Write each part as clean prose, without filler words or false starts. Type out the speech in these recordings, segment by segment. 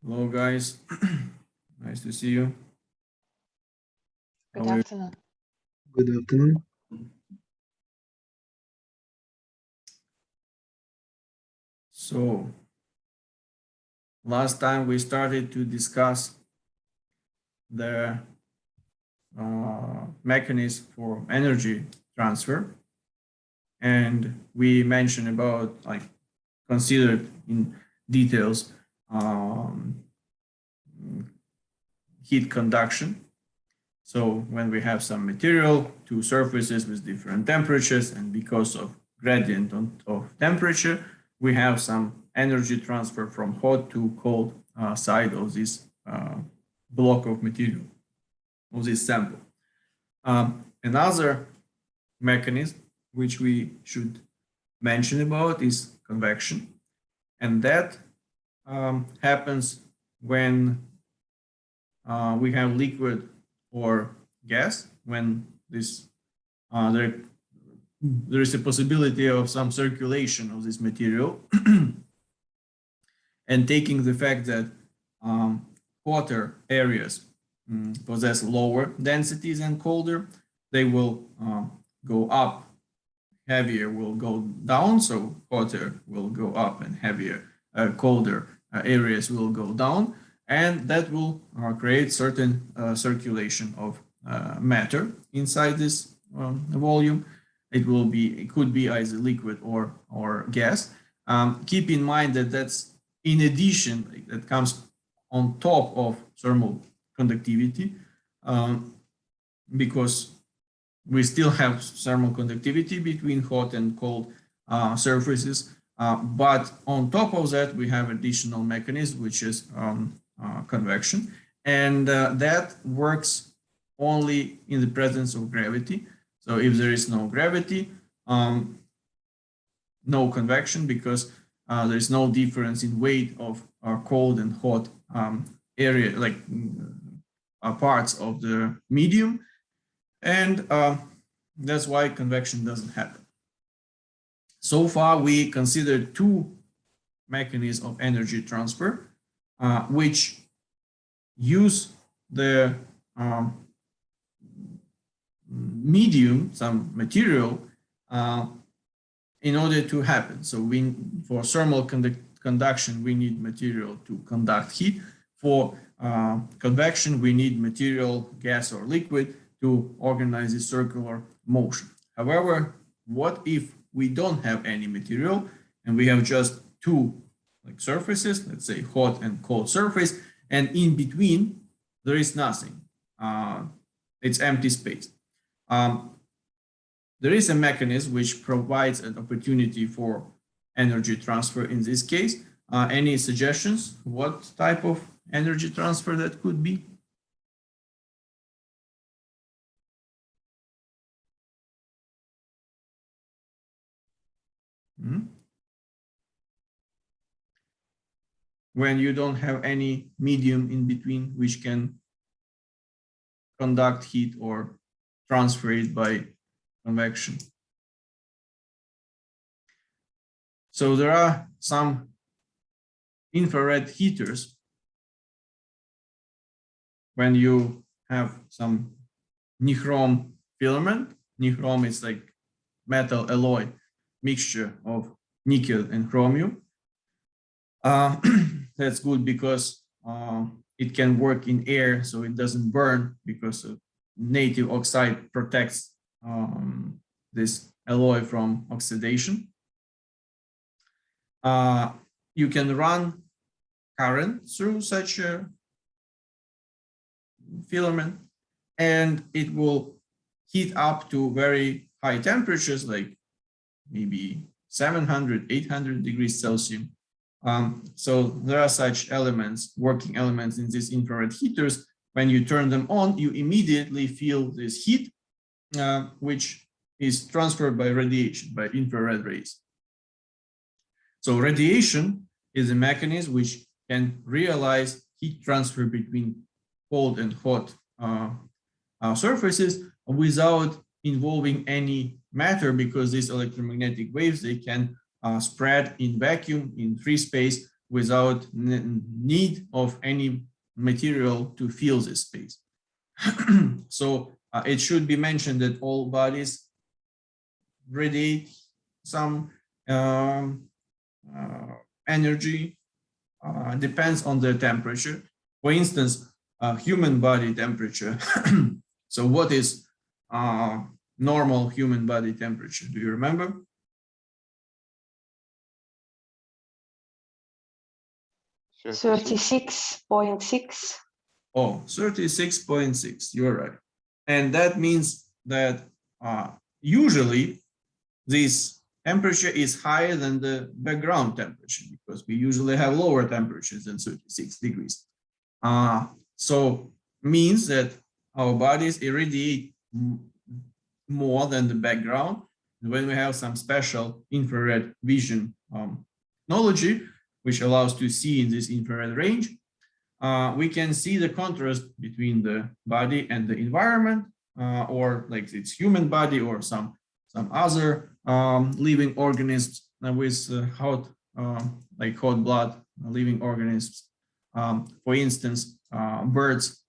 Hello, guys. Nice to see you. Good afternoon. Good afternoon. So, last time we started to discuss the mechanism for energy transfer, and we mentioned about considered in details heat conduction. So when we have some material, two surfaces with different temperatures, and because of gradient of temperature, we have some energy transfer from hot to cold side of this block of material, of this sample. Another mechanism which we should mention about is convection, and that happens when we have liquid or gas, when this there is a possibility of some circulation of this material, and taking the fact that hotter areas possess lower densities than colder, they will go up, heavier will go down, so hotter will go up and heavier, colder areas will go down, and that will create certain circulation of matter inside this volume. It could be either liquid or gas. Keep in mind that that's in addition, that comes on top of thermal conductivity, because we still have thermal conductivity between hot and cold surfaces. But on top of that, we have additional mechanism, which is convection, and that works only in the presence of gravity. So if there is no gravity, no convection, because there is no difference in weight of cold and hot area, like parts of the medium, and that's why convection doesn't happen. So far, we considered two mechanisms of energy transfer, which use the medium, some material, in order to happen. So for thermal conduction, we need material to conduct heat. For convection, we need material, gas or liquid, to organize a circular motion. However, what if we don't have any material and we have just two surfaces, let's say hot and cold surface, and in between there is nothing, it's empty space. There is a mechanism which provides an opportunity for energy transfer in this case. Any suggestions what type of energy transfer that could be? When you don't have any medium in between which can conduct heat or transfer it by convection. So there are some infrared heaters. When you have some nichrome filament, nichrome is like metal alloy mixture of nickel and chromium. That's good because it can work in air, so it doesn't burn, because native oxide protects this alloy from oxidation. You can run current through such a filament, and it will heat up to very high temperatures, like maybe 700, 800 degrees Celsius. So there are such elements, working elements in these infrared heaters. When you turn them on, you immediately feel this heat, which is transferred by radiation, by infrared rays. So radiation is a mechanism which can realize heat transfer between cold and hot surfaces without involving any matter, because these electromagnetic waves, they can spread in vacuum, in free space, without need of any material to fill this space. So it should be mentioned that all bodies radiate some energy, depends on their temperature. For instance, human body temperature. So what is normal human body temperature? Do you remember? 36.6. Oh, 36.6, you're right. And that means that usually this temperature is higher than the background temperature because we usually have lower temperatures than 36 degrees. So means that our bodies irradiate more than the background. And when we have some special infrared vision technology, which allows to see in this infrared range, we can see the contrast between the body and the environment, or like its human body or some other living organisms with hot blood living organisms. For instance, birds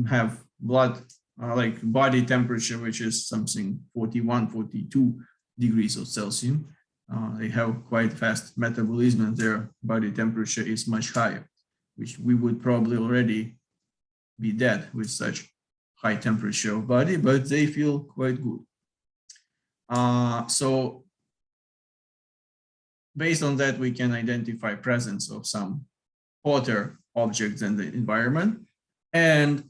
have blood like body temperature, which is something 41, 42 degrees of Celsius. They have quite fast metabolism and their body temperature is much higher, which we would probably already be dead with such high temperature of body, but they feel quite good. So based on that, we can identify presence of some hotter objects in the environment. And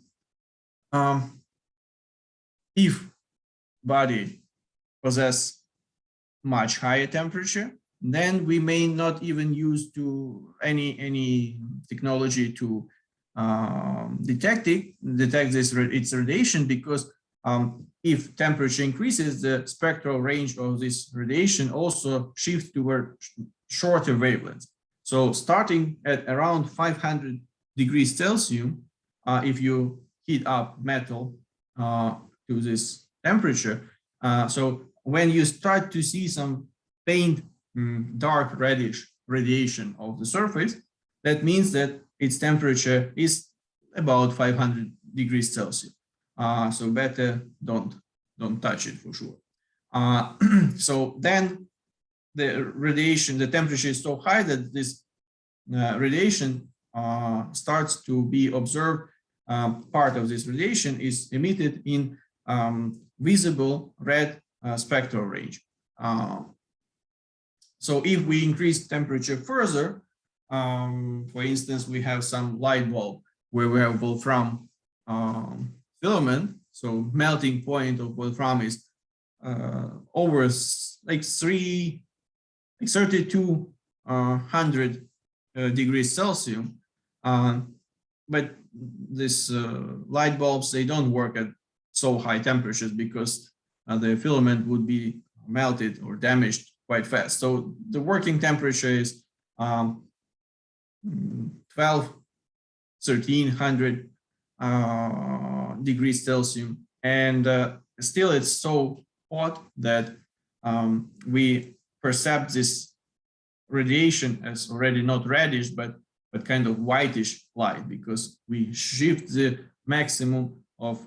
if body possess much higher temperature, then we may not even use to any technology to detect its radiation, because if temperature increases, the spectral range of this radiation also shifts toward shorter wavelengths. So starting at around 500 degrees Celsius, if you heat up metal to this temperature, so when you start to see some faint dark reddish radiation of the surface, that means that its temperature is about 500 degrees Celsius. So better don't touch it for sure. So then the radiation, the temperature is so high that this radiation starts to be observed. Part of this radiation is emitted in visible red spectral range. So if we increase temperature further, for instance, we have some light bulb where we have wolfram filament. So melting point of wolfram is over like 3,200 degrees Celsius. But this light bulbs, they don't work at so high temperatures because the filament would be melted or damaged quite fast. So the working temperature is 1,300 degrees Celsius, and still it's so hot that we perceive this radiation as already not reddish, but kind of whitish light, because we shift the maximum of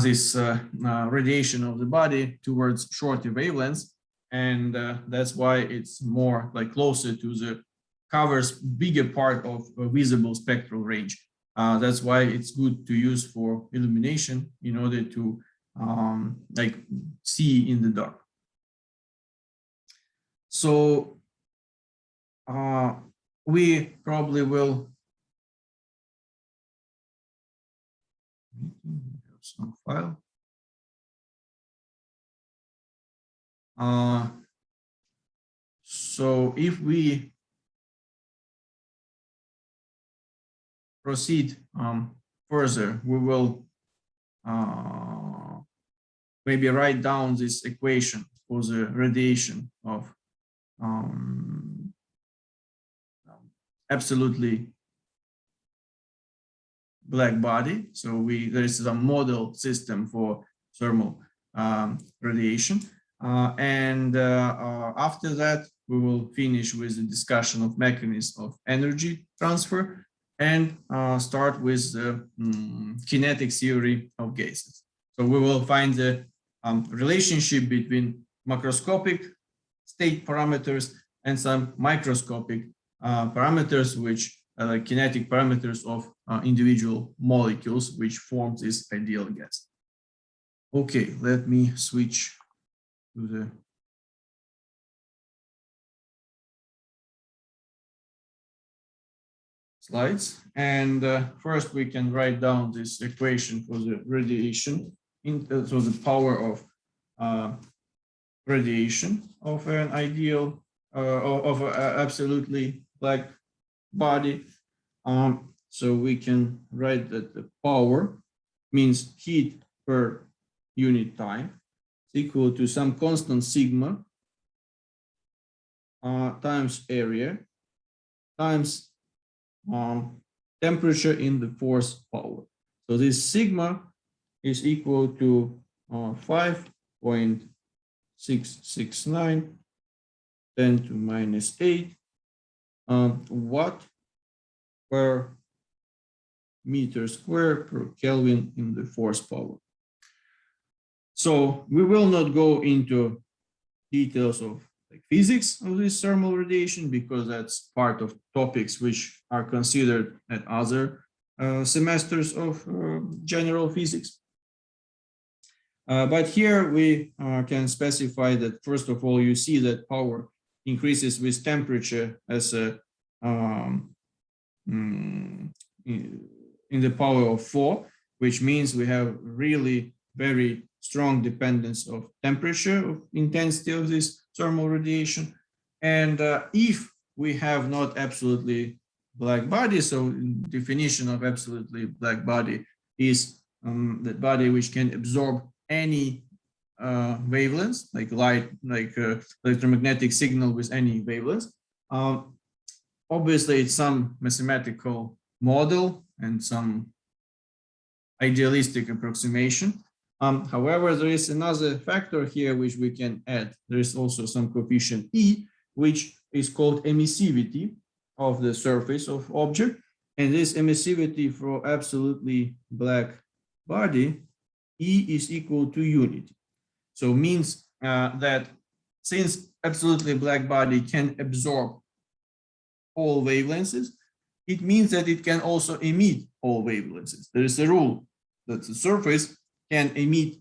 this radiation of the body towards shorter wavelengths, and that's why it's more like closer to the covers bigger part of a visible spectral range. That's why it's good to use for illumination in order to like see in the dark. So we probably will some file. So if we proceed further, we will maybe write down this equation for the radiation of absolutely black body. So there is a model system for thermal radiation, and after that we will finish with the discussion of mechanisms of energy transfer and start with the kinetic theory of gases. So we will find the relationship between macroscopic state parameters and some microscopic parameters, which are kinetic parameters of individual molecules, which form this ideal gas. Okay, let me switch to the slides. And first we can write down this equation for the radiation, so the power of radiation of an ideal, of an absolutely black body. So we can write that the power means heat per unit time is equal to some constant sigma times area times temperature in the force power. So this sigma is equal to 5.669 10 to minus 8 watt per meter square per Kelvin in the force power. So we will not go into details of physics of this thermal radiation because that's part of topics which are considered at other semesters of general physics. But here we can specify that, first of all, you see that power increases with temperature as a in the power of 4, which means we have really very strong dependence of temperature, of intensity of this thermal radiation. And if we have not absolutely black body, so definition of absolutely black body is that body which can absorb any wavelengths, like light, like electromagnetic signal with any wavelengths. Obviously, it's some mathematical model and some idealistic approximation. However, there is another factor here which we can add. There is also some coefficient E, which is called emissivity of the surface of object. And this emissivity for absolutely black body, E is equal to unity. So means that since absolutely black body can absorb all wavelengths, it means that it can also emit all wavelengths. There is a rule that the surface can emit,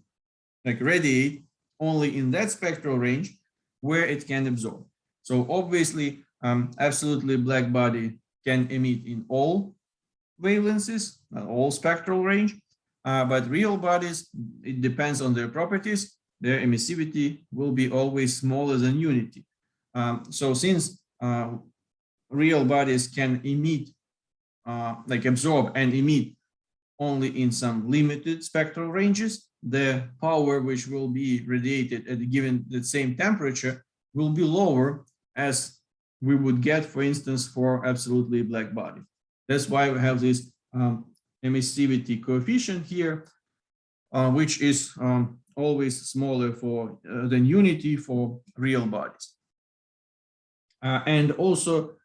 like radiate, only in that spectral range where it can absorb. So obviously, absolutely black body can emit in all wavelengths, all spectral range, but real bodies, it depends on their properties. Their emissivity will be always smaller than unity. So since real bodies can emit, like absorb and emit only in some limited spectral ranges, the power which will be radiated at given the same temperature will be lower as we would get, for instance, for absolutely black body. That's why we have this emissivity coefficient here, which is always smaller for than unity for real bodies. And also,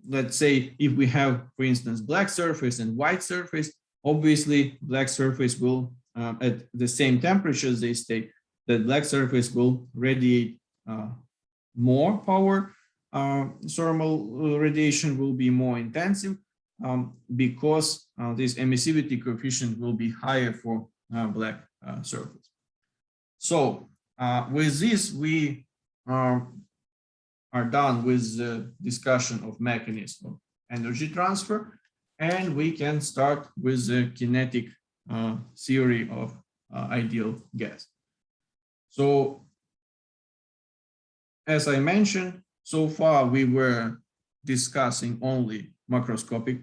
let's say if we have, for instance, black surface and white surface, obviously black surface will, at the same temperatures they stay, that black surface will radiate more power. Thermal radiation will be more intensive because this emissivity coefficient will be higher for black surface. So with this, we are done with the discussion of mechanism of energy transfer, and we can start with the kinetic theory of ideal gas. So, as I mentioned, so far we were discussing only macroscopic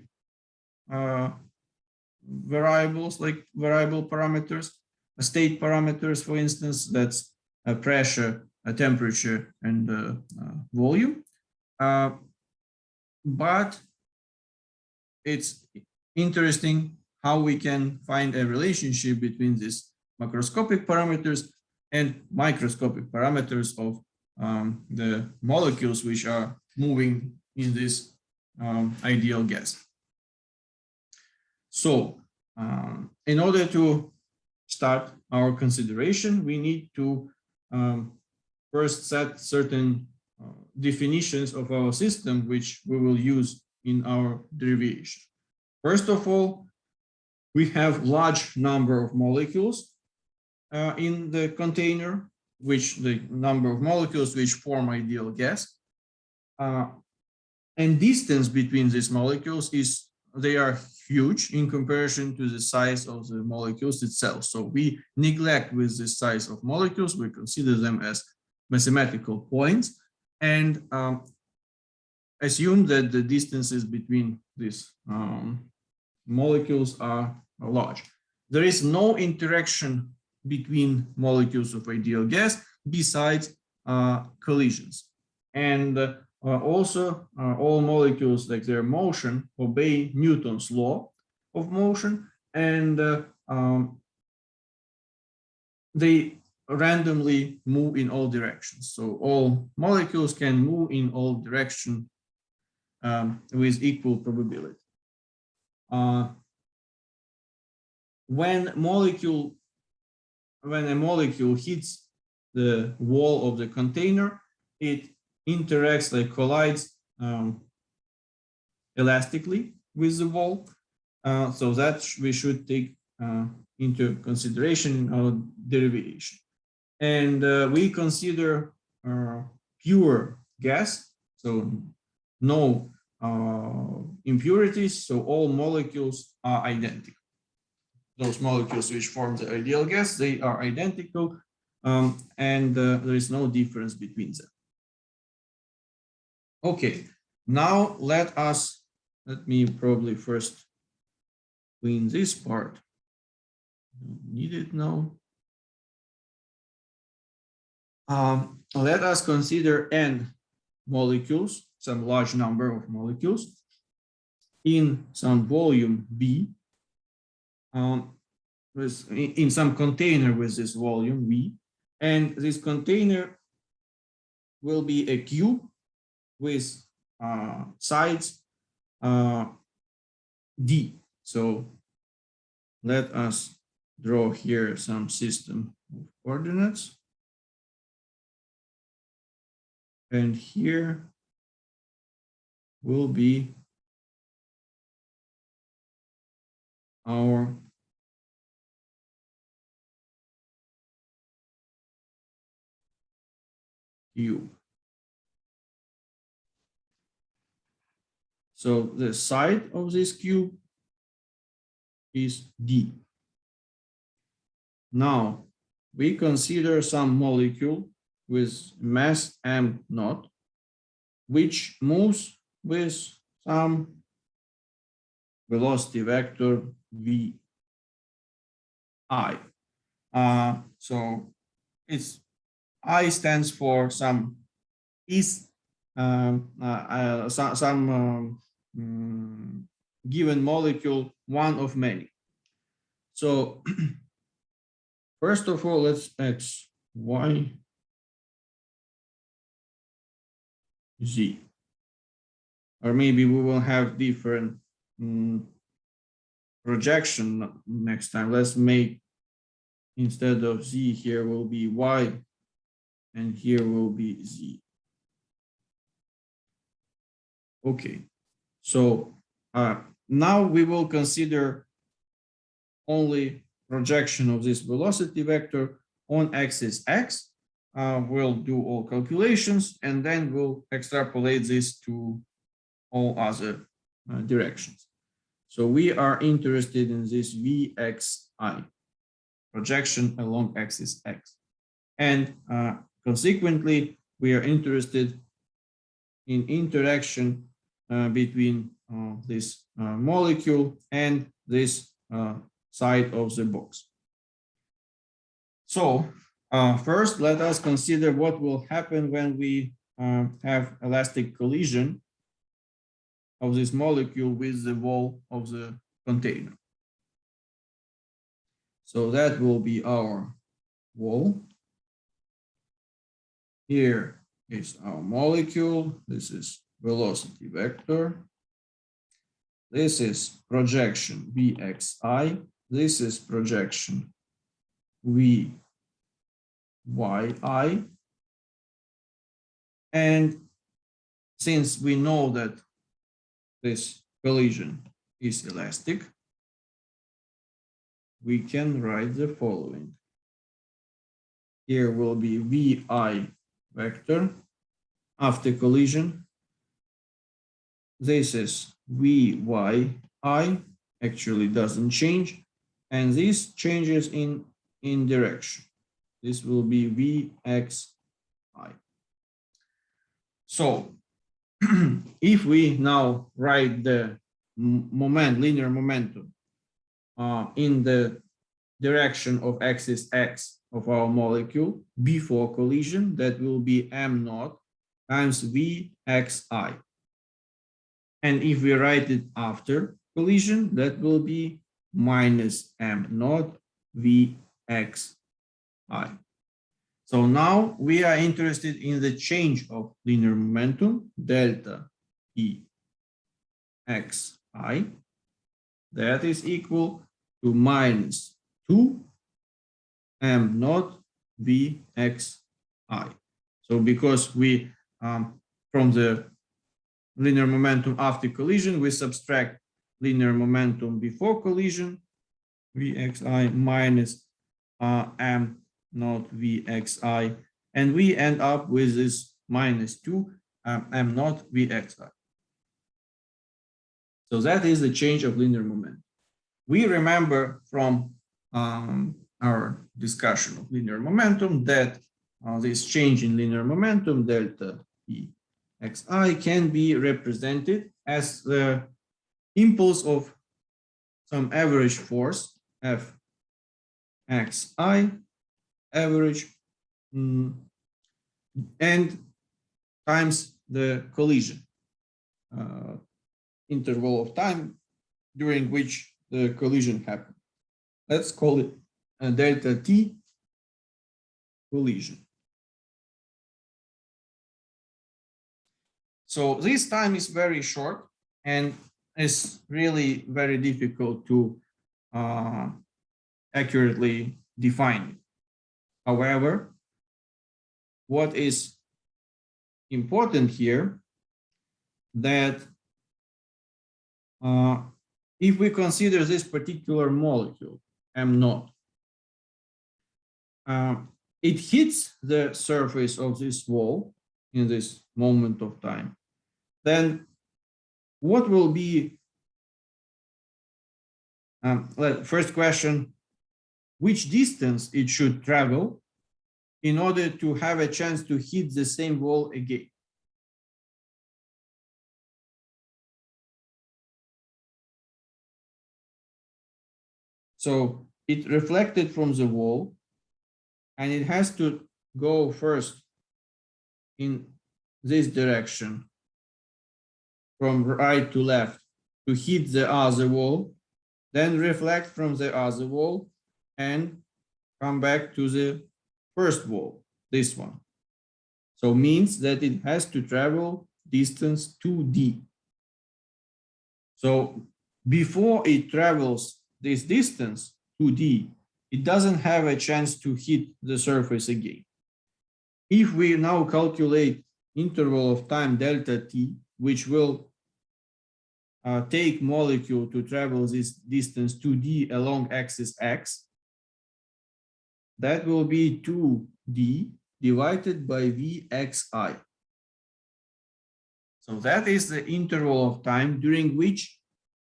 variables, like variable parameters, state parameters, for instance, that's a pressure, a temperature, and volume. But it's interesting how we can find a relationship between these macroscopic parameters and microscopic parameters of the molecules which are moving in this ideal gas. So in order to start our consideration, we need to first set certain definitions of our system, which we will use in our derivation. First of all, we have large number of molecules in the container, which the number of molecules which form ideal gas. And distance between these molecules they are huge in comparison to the size of the molecules itself. So we neglect with the size of molecules, we consider them as mathematical points, and assume that the distances between these molecules are large. There is no interaction between molecules of ideal gas besides collisions. And also all molecules, like their motion, obey Newton's law of motion, and they randomly move in all directions. So all molecules can move in all directions with equal probability. When a molecule hits the wall of the container, it interacts, like collides elastically with the wall. So that we should take into consideration in our derivation. And we consider pure gas, so no impurities, so all molecules are identical. Those molecules which form the ideal gas, they are identical, and there is no difference between them. Okay, now let me probably first clean this part. Don't need it now. Let us consider n molecules, some large number of molecules in some volume B, in some container with this volume V, and this container will be a cube with sides D. So let us draw here some system of coordinates. And here will be our cube. So the side of this cube is D. Now we consider some molecule with mass m naught, which moves with some velocity vector vi. So it's I stands for some given molecule, one of many. So first of all, let's x, y, z, or maybe we will have different projection next time. Let's make, instead of z, here will be y, and here will be z. Okay, so now we will consider only projection of this velocity vector on axis x. We'll do all calculations, and then we'll extrapolate this to all other directions. So we are interested in this vxi, projection along axis x. And consequently, we are interested in interaction between this molecule and this side of the box. So first, let us consider what will happen when we have elastic collision of this molecule with the wall of the container. So that will be our wall. Here is our molecule. This is velocity vector. This is projection Vxi. This is projection Vyi. And since we know that this collision is elastic, we can write the following. Here will be Vi vector after collision. This is Vyi, actually doesn't change, and this changes in direction. This will be Vxi. So if we now write the linear momentum in the direction of axis x of our molecule before collision, that will be m naught times Vxi. And if we write it after collision, that will be minus m naught Vxi. So now we are interested in the change of linear momentum, delta E xi, that is equal to minus 2 m naught Vxi. So because we, from the linear momentum after collision, we subtract linear momentum before collision, Vxi minus m naught Vxi, and we end up with this minus 2 m naught Vxi. So that is the change of linear momentum. We remember from our discussion of linear momentum that this change in linear momentum, delta E xi, can be represented as the impulse of some average force, F xi, average, and times the collision interval of time during which the collision happened. Let's call it delta T collision. So this time is very short and is really very difficult to accurately define. However, what is important here, that if we consider this particular molecule, m naught, it hits the surface of this wall in this moment of time, then what will be, first question, which distance it should travel in order to have a chance to hit the same wall again? So it reflected from the wall, and it has to go first in this direction from right to left to hit the other wall, then reflect from the other wall and come back to the first wall, this one. So means that it has to travel distance 2d. So before it travels this distance 2d, it doesn't have a chance to hit the surface again. If we now calculate interval of time delta t, which will take molecule to travel this distance 2d along axis x, that will be 2d divided by Vxi. So that is the interval of time during which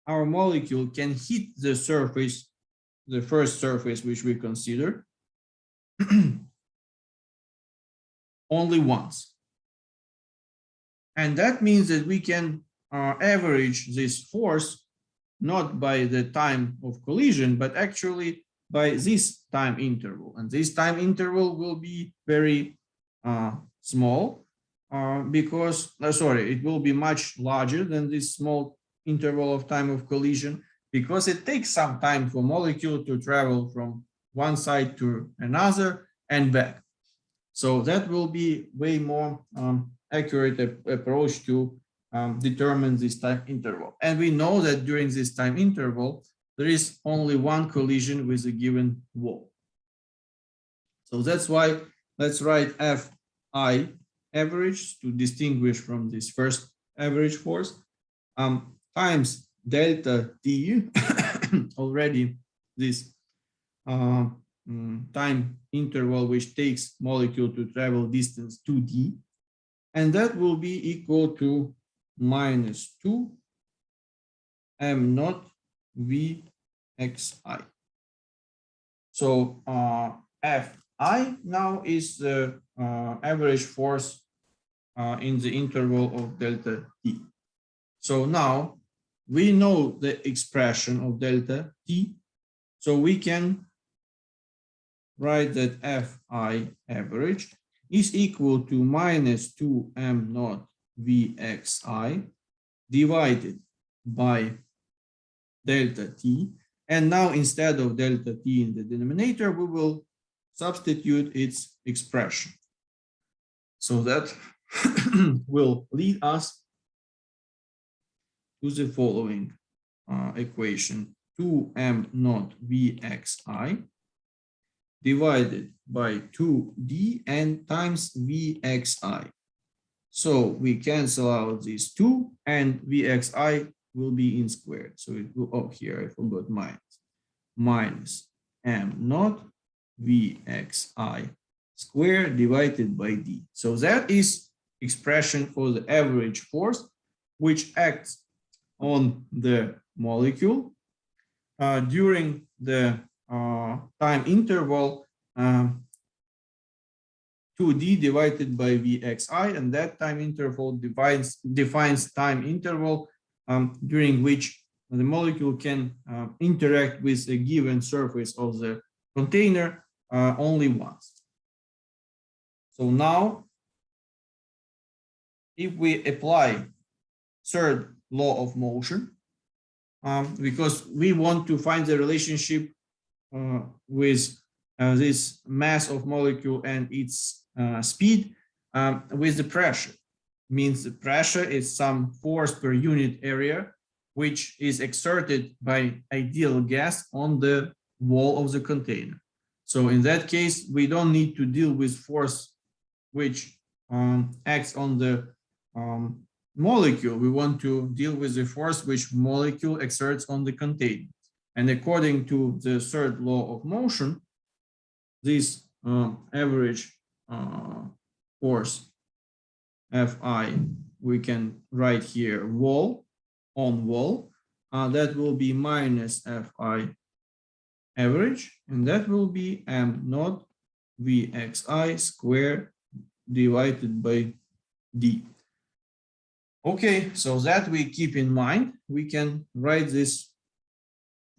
our molecule can hit the surface, the first surface which we consider, only once. And that means that we can average this force not by the time of collision, but actually by this time interval. And this time interval will be very small because, sorry, it will be much larger than this small interval of time of collision, because it takes some time for molecule to travel from one side to another and back. So that will be way more accurate approach to determine this time interval. And we know that during this time interval, there is only one collision with a given wall. So that's why let's write Fi average to distinguish from this first average force times delta T, already this time interval which takes molecule to travel distance 2d, and that will be equal to minus 2 m naught Vxi. So Fi now is the average force in the interval of delta T. So now we know the expression of delta T, so we can write that Fi average is equal to minus 2 m naught Vxi divided by delta T. And now instead of delta T in the denominator, we will substitute its expression. So that will lead us to the following equation: 2m naught Vxi divided by 2d and times Vxi. So we cancel out these 2 and Vxi will be in squared. So it will, oh, here I forgot minus m naught Vxi squared divided by d. So that is expression for the average force which acts on the molecule during the time interval 2d divided by Vxi, and that time interval defines time interval during which the molecule can interact with a given surface of the container only once. So now, if we apply third law of motion, because we want to find the relationship with this mass of molecule and its speed with the pressure. Means the pressure is some force per unit area which is exerted by ideal gas on the wall of the container. So in that case, we don't need to deal with force which acts on the molecule. We want to deal with the force which molecule exerts on the container. And according to the third law of motion, this average force Fi, we can write here wall on wall. That will be minus Fi average, and that will be m naught Vxi squared divided by d. Okay, so that we keep in mind. We can write this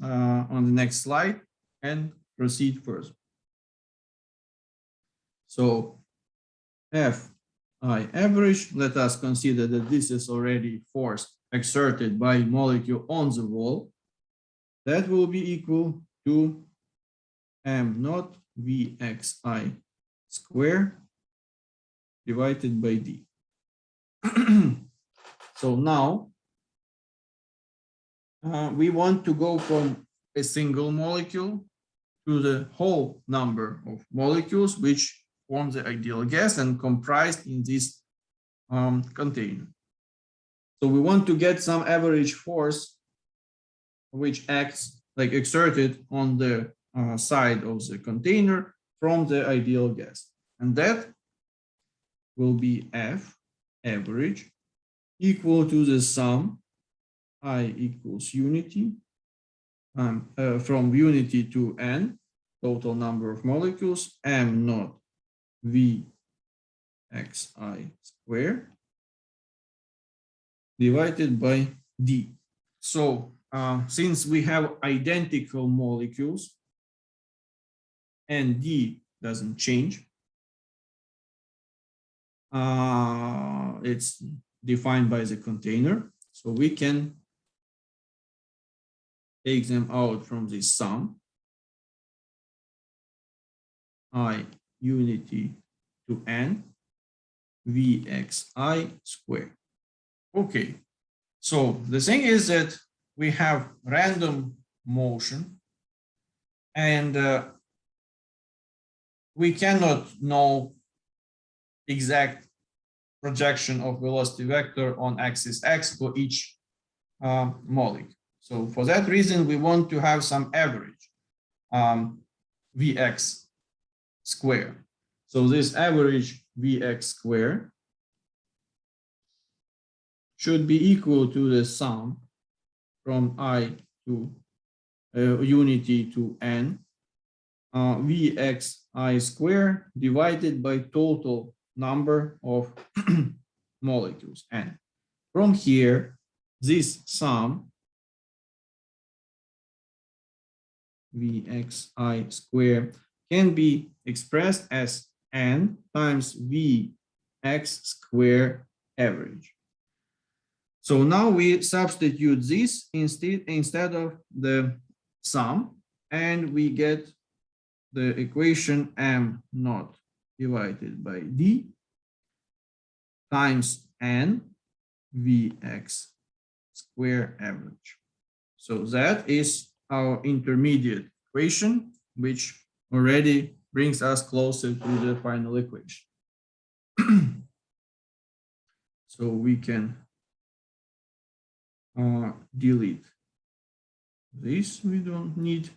on the next slide and proceed further. So Fi average, let us consider that this is already force exerted by molecule on the wall. That will be equal to m naught Vxi squared divided by d. So now we want to go from a single molecule to the whole number of molecules which form the ideal gas and comprised in this container. So we want to get some average force which acts like exerted on the side of the container from the ideal gas. And that will be F average equal to the sum I equals unity from unity to n, total number of molecules, m naught Vxi squared divided by d. So since we have identical molecules and d doesn't change, it's defined by the container. So we can take them out from this sum I unity to n Vxi squared. Okay, so the thing is that we have random motion, and we cannot know exact projection of velocity vector on axis x for each molecule. So for that reason, we want to have some average Vx square. So this average Vx square should be equal to the sum from I to unity to n Vxi square divided by total number of molecules n. From here, this sum Vxi square can be expressed as n times Vx square average. So now we substitute this instead of the sum, and we get the equation m naught divided by d times n Vx square average. So that is our intermediate equation, which already brings us closer to the final equation. So we can delete this, we don't need.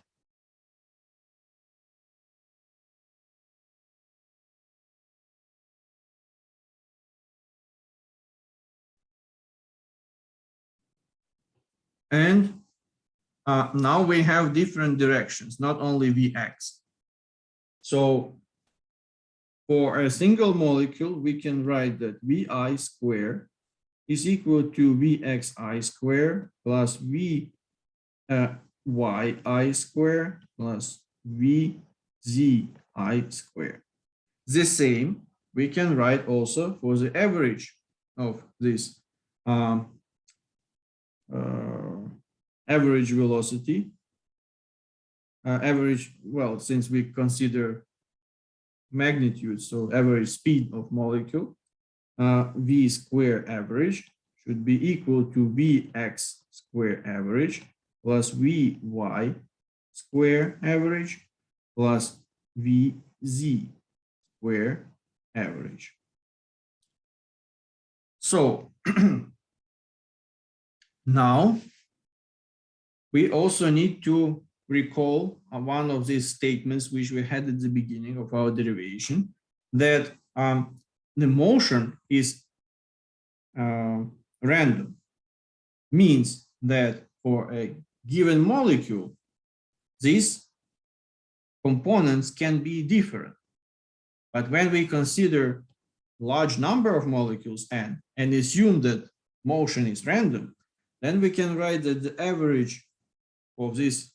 And now we have different directions, not only Vx. So for a single molecule, we can write that Vi square is equal to Vxi square plus Vyi square plus Vzi square. The same we can write also for the average of this average velocity, well, since we consider magnitude, so average speed of molecule, V square average should be equal to Vx square average plus Vy square average plus Vz square average. So now we also need to recall one of these statements which we had at the beginning of our derivation, that the motion is random. Means that for a given molecule, these components can be different. But when we consider large number of molecules n and assume that motion is random, then we can write that the average of these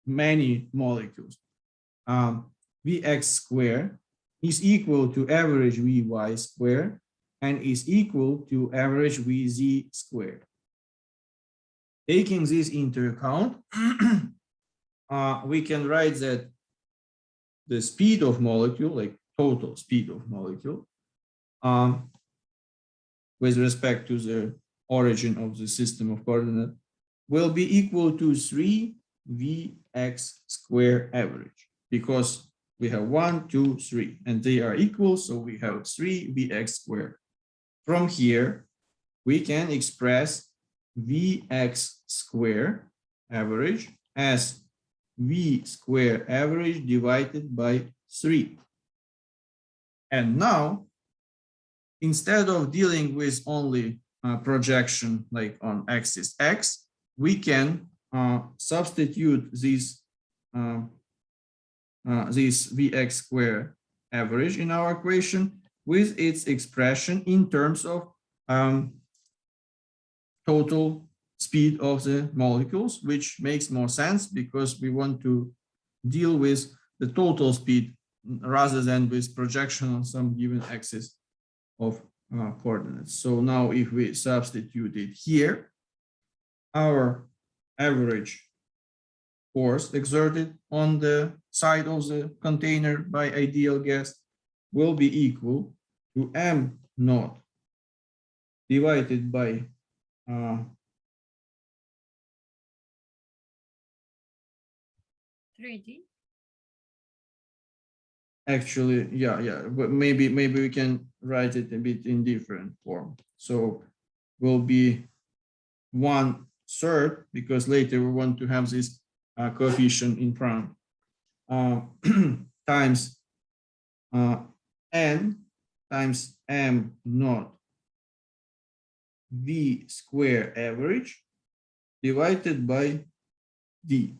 many molecules, Vx square, is equal to average Vy square and is equal to average Vz square. Taking this into account, we can write that the speed of molecule, like total speed of molecule, with respect to the origin of the system of coordinate, will be equal to 3 Vx square average, because we have 1, 2, 3, and they are equal, so we have 3 Vx squared. From here, we can express Vx square average as V square average divided by 3. And now, instead of dealing with only projection like on axis x, we can substitute this Vx square average in our equation with its expression in terms of total speed of the molecules, which makes more sense because we want to deal with the total speed rather than with projection on some given axis of coordinates. So now if we substitute it here, our average force exerted on the side of the container by ideal gas will be equal to m naught divided by 3D. Actually, yeah, but maybe we can write it a bit in different form. So will be 1/3, because later we want to have this coefficient in front, times n times m naught v square average divided by d.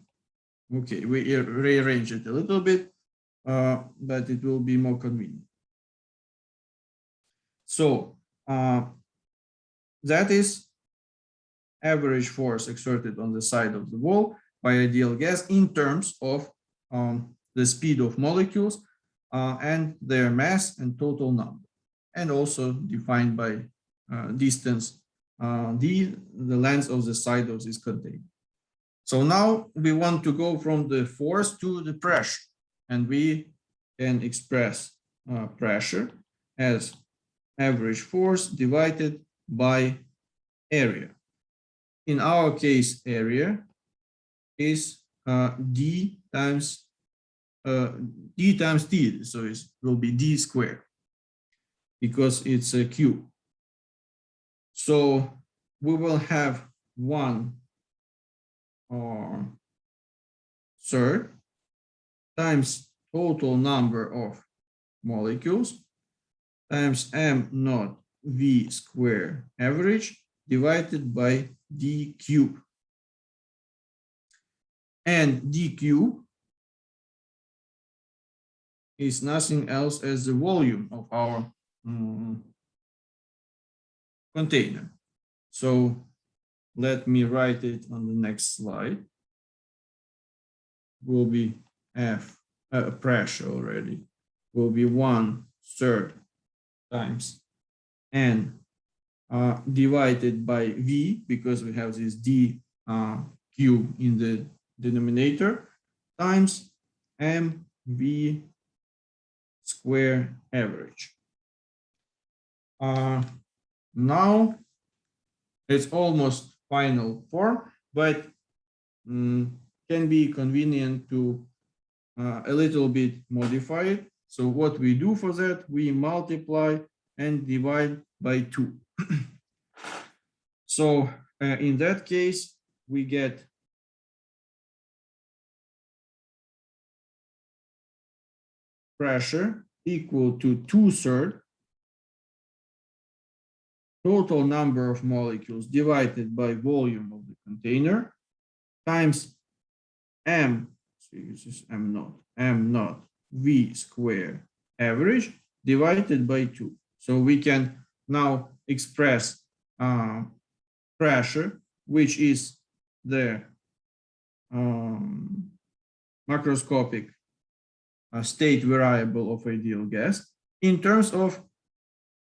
Okay, we rearrange it a little bit, but it will be more convenient. So that is average force exerted on the side of the wall by ideal gas in terms of the speed of molecules and their mass and total number, and also defined by distance, the length of the side of this container. So now we want to go from the force to the pressure, and we can express pressure as average force divided by area. In our case, area is d times t, so it will be d squared because it's a cube. So we will have 1/3 times total number of molecules times m naught v square average divided by d cube. And d cube is nothing else as the volume of our container. So let me write it on the next slide. Will be pressure already will be 1/3 times n divided by v, because we have this d cube in the denominator, times mv square average. Now it's almost final form, but can be convenient to a little bit modify it. So what we do for that, we multiply and divide by 2. So in that case, we get pressure equal to 2/3 total number of molecules divided by volume of the container times m, so this is m naught v square average divided by 2. So we can now express pressure, which is the macroscopic state variable of ideal gas, in terms of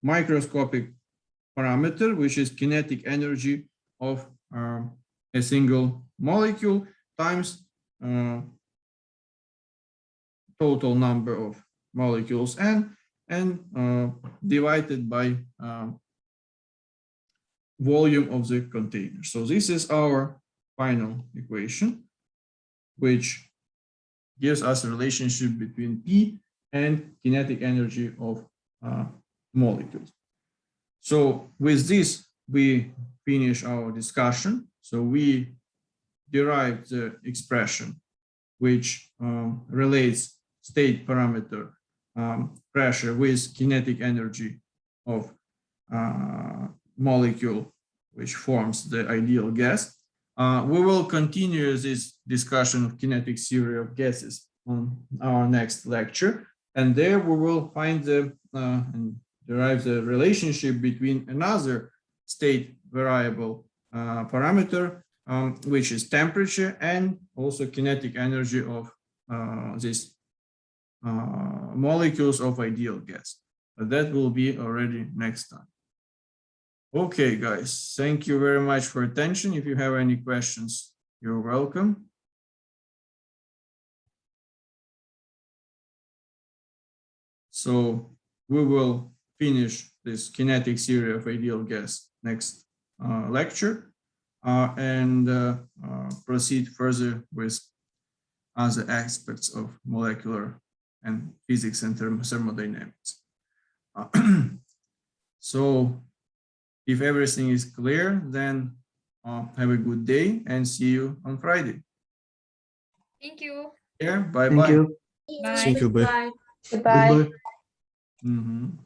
microscopic parameter, which is kinetic energy of a single molecule times total number of molecules and divided by volume of the container. So this is our final equation, which gives us a relationship between P and kinetic energy of molecules. So with this, we finish our discussion. So we derived the expression which relates state parameter pressure with kinetic energy of molecule which forms the ideal gas. We will continue this discussion of kinetic theory of gases on our next lecture, and there we will find the and derive the relationship between another state variable parameter, which is temperature, and also kinetic energy of these molecules of ideal gas. But that will be already next time. Okay, guys, thank you very much for attention. If you have any questions, you're welcome. So we will finish this kinetic theory of ideal gas next lecture and proceed further with other aspects of molecular and physics and thermodynamics. So if everything is clear, then have a good day and see you on Friday. Thank you. Yeah, bye Thank bye. you. Bye. Thank you. Bye. Goodbye. Goodbye. Mhm.